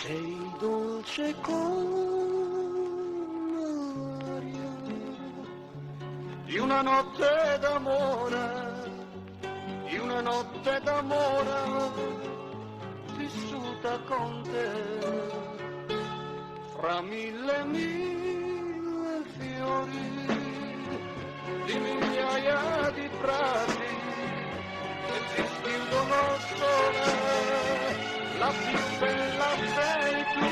Sei dolce come l'aria di una notte d'amore, di una notte d'amore vissuta con te, fra mille fiori, di migliaia di prati che si stingono al sole, la più bella sei tu,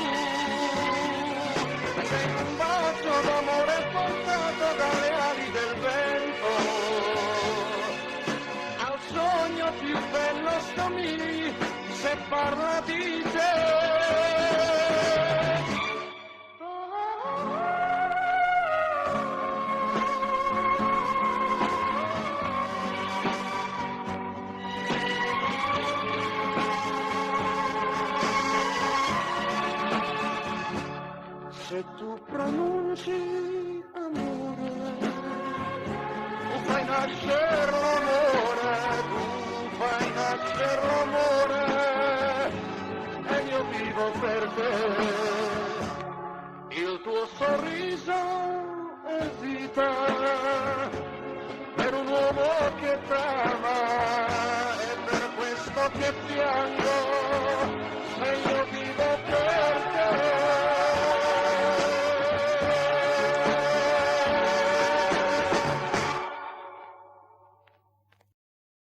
sei un bacio d'amore portato dalle ali del vento, al sogno più bello stomigli se parla di te. Se tu pronunci amore, tu fai nascere l'amore, tu fai nascere l'amore, e io vivo per te. Il tuo sorriso è vita, per un uomo che t'ama, e per questo che piango.